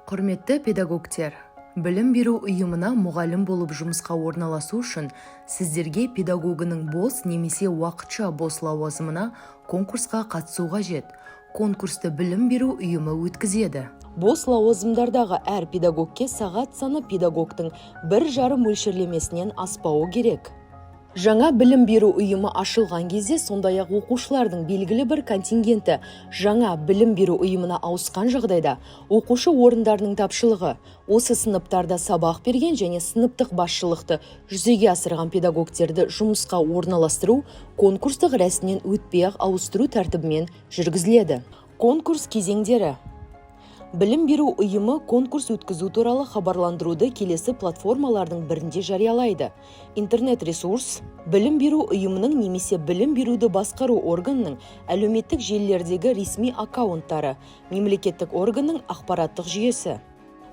Құрметті педагогтер, білім беру ұйымына мұғалім болып жұмысқа орналасу үшін сіздерге педагогының бос немесе уақытша бос лауазымына конкурсқа қатысу қажет. Конкурсты білім беру ұйымы өткізеді. Бос лауазымдардағы әр педагогке сағат саны педагогтың 1,5 мөлшерлемесінен аспауы керек. Жаңа білім беру ұйымы ашылған кезде сондай-ақ оқушылардың белгілі бір контингенті жаңа білім беру ұйымына ауысқан жағдайда оқушы орындарының тапшылығы, осы сыныптарда сабақ берген және сыныптық басшылықты жүзеге асырған педагогтерді жұмысқа орналастыру конкурстық рәсімнен өтпей-ақ ауыстыру тәртібімен жүргізіледі. Конкурс кезеңдері. Білім беру ұйымы конкурс өткізу туралы хабарландыруды келесі платформалардың бірінде жариялайды. Интернет-ресурс, білім беру ұйымының немесе білім беруді басқару органының әлеуметтік желілердегі ресми аккаунттары, мемлекеттік органның ақпараттық жүйесі.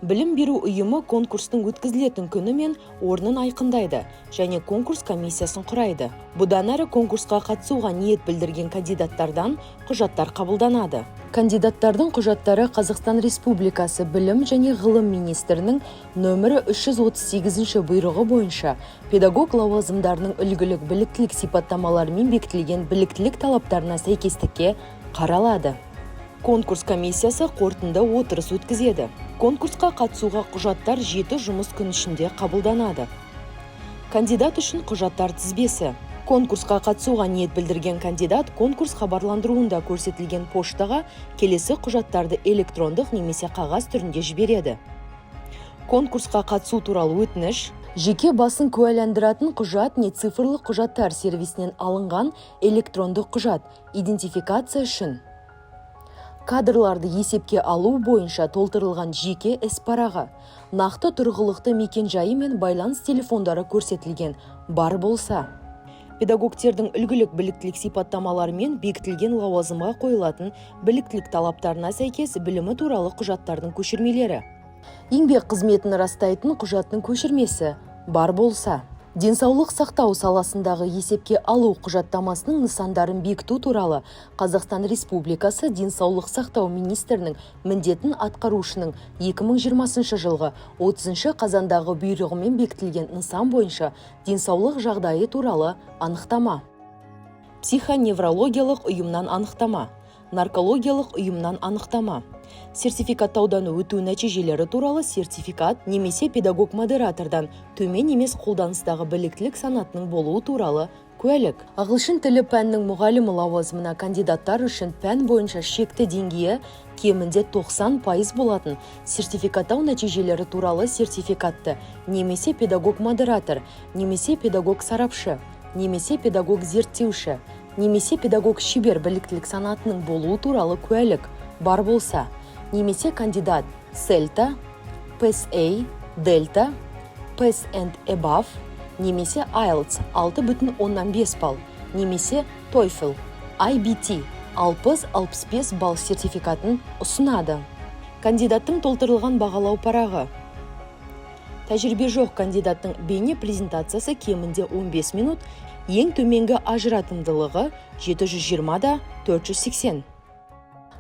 Білім беру ұйымы конкурстың өткізілетін күні мен орнын айқындайды және конкурс комиссиясын құрайды. Бұдан әрі конкурсқа қатысуға ниет білдірген кандидаттардан құжаттар қабылданады. Кандидаттардың құжаттары Қазақстан Республикасы Білім және Ғылым министрінің нөмірі 338 бұйрығы бойынша педагог лауазымдарының үлгілік біліктілік сипаттамаларымен бекітілген біліктілік талаптарына сәйкестікке қаралады. Конкурс комиссиясы қорытынды отырыс өткізеді. Конкурсқа қатысуға құжаттар 7 жұмыс күн ішінде қабылданады. Кандидат үшін құжаттар тізбесі. Конкурсқа қатысуға ниет білдірген кандидат конкурс хабарландыруында көрсетілген поштаға келесі құжаттарды электрондық немесе қағаз түрінде жібереді. Конкурсқа қатысу туралы өтініш, жеке басын куәландыратын құжат не цифрлық құжаттар сервисінен алынған электрондық құжат, идентификация үшін. Кадрларды есепке алу бойынша толтырылған жеке іс-парағы, нақты тұрғылықты мекен-жайы мен байланыс телефондары көрсетілген бар болса. Педагогтердің үлгілік біліктілік сипаттамалары мен бекітілген лауазымға қойылатын біліктілік талаптарына сәйкес білімі туралы құжаттардың көшірмелері. Еңбек қызметін растайтын құжаттың көшірмесі бар болса. Денсаулық сақтау саласындағы есепке алу құжаттамасының нысандарын бекіту туралы Қазақстан Республикасы Денсаулық сақтау министрінің міндетін атқарушының 2020 жылғы 30 қазандағы бұйрығымен бекітілген нысан бойынша денсаулық жағдайы туралы анықтама. Психоневрологиялық ұйымнан анықтама. Наркологиялық ұйымнан анықтама. Сертификаттаудан өту нәтижелері туралы сертификат немесе педагог-модератордан төмен емес қолданыстағы біліктілік санатының болуы туралы куәлік. Ағылшын тілі пәнінің мұғалімі лауазымына кандидаттар үшін пән бойынша шекті деңгейі кемінде 90% болатын сертификаттау нәтижелері туралы сертификатты немесе педагог-модератор, немесе педагог-сарапшы, немесе педагог-зерттеуші, немесе педагог-шебер біліктілік санатының болуы туралы куәлік бар болса, немесе кандидат CELTA, PSA, Delta, PAS and Above, немесе IELTS 6,5 балл, немесе TOEFL, IBT 60-65 балл сертификатын ұсынады. Кандидаттың толтырылған бағалау парағы. Тәжірибе жоқ кандидаттың бейне презентациясы кемінде 15 минут, ең төменгі ажыратымдылығы 720-480.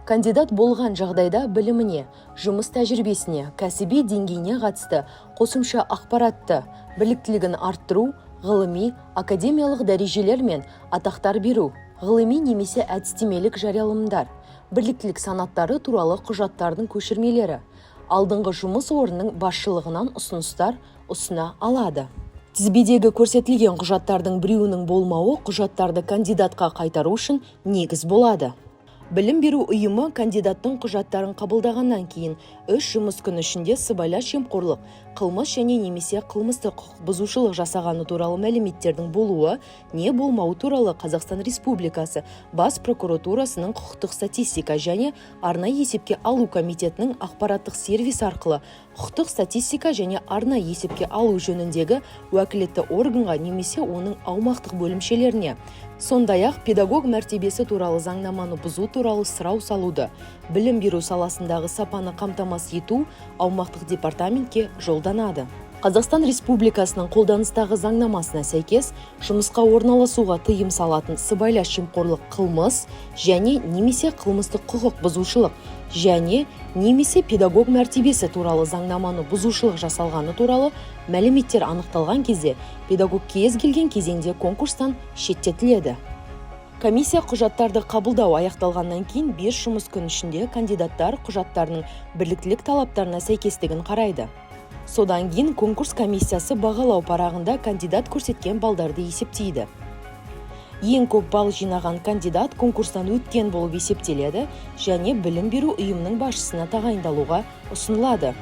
Кандидат болған жағдайда біліміне, жұмыс тәжірибесіне, кәсіби деңгейіне қатысты қосымша ақпаратты, біліктілігін арттыру, ғылыми, академиялық дәрежелер мен атақтар беру, ғылыми немесе әдістемелік жариялымдар, біліктілік санаттары туралы құжаттардың көшірмелері, алдыңғы жұмыс орнының басшылығынан ұсыныстар ұсына алады. Тізбедегі көрсетілген құжаттардың біреуінің болмауы құжаттарды кандидатқа қайтару үшін негіз болады. Білім беру ұйымы кандидаттың құжаттарын қабылдағаннан кейін 3 жұмыс күні ішінде сыбайлас жемқорлық, қылмыс және немесе қылмыстық құқық бұзушылық жасағаны туралы мәліметтердің болуы не болмауы туралы Қазақстан Республикасы Бас прокуратурасының құқықтық статистика және арнайы есепке алу комитетінің ақпараттық сервис арқылы құқықтық статистика және арнайы есепке алу жөніндегі уәкілетті органға немесе оның аумақтық бөлімшелеріне, сондай-ақ педагог мәртебесі туралы заңнаманы бұзу туралы сұрау салуды, білім беру саласындағы сапаны қамтамасыз ету аумақтық департаментке жолданады. Қазақстан Республикасының қолданыстағы заңнамасына сәйкес жұмысқа орналасуға тыйым салатын сыбайлас жемқорлық қылмыс және немесе қылмыстық құқық бұзушылық және немесе педагог мәртебесі туралы заңнаманы бұзушылық жасалғаны туралы мәліметтер анықталған кезде педагог кез келген кезеңде конкурстан шеттетіледі. Комиссия құжаттарды қабылдау аяқталғаннан кейін 5 жұмыс күн ішінде кандидаттар құжаттарының бірліктілік талаптарына сәйкестігін қарайды. Содан кейін конкурс комиссиясы бағалау парағында кандидат көрсеткен балдарды есептейді. Ең көп балл жинаған кандидат конкурстан өткен болып есептеледі және білім беру ұйымының басшысына тағайындалуға ұсынылады.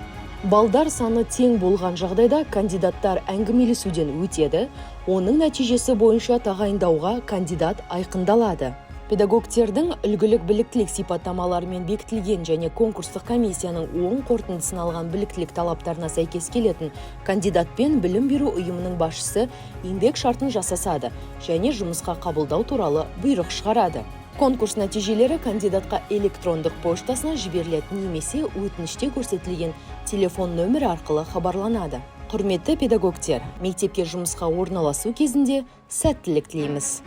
Балдар саны тең болған жағдайда кандидаттар әңгімелесуден өтеді, оның нәтижесі бойынша тағайындауға кандидат айқындалады. Педагогтердің үлгілік біліктілік сипаттамаларымен бекітілген және конкурстық комиссияның оң қорытындысын алған біліктілік талаптарына сәйкес келетін кандидатпен білім беру ұйымының басшысы еңбек шартын жасасады және жұмысқа қабылдау туралы бұйрық шығарады. Конкурс нәтижелері кандидатқа электрондық поштасына жіберіледі немесе өтініште көрсетілген телефон нөмірі арқылы хабарланады. Құрметті педагогтер, мектепке жұмысқа орналасу кезінде сәттілік тілейміз.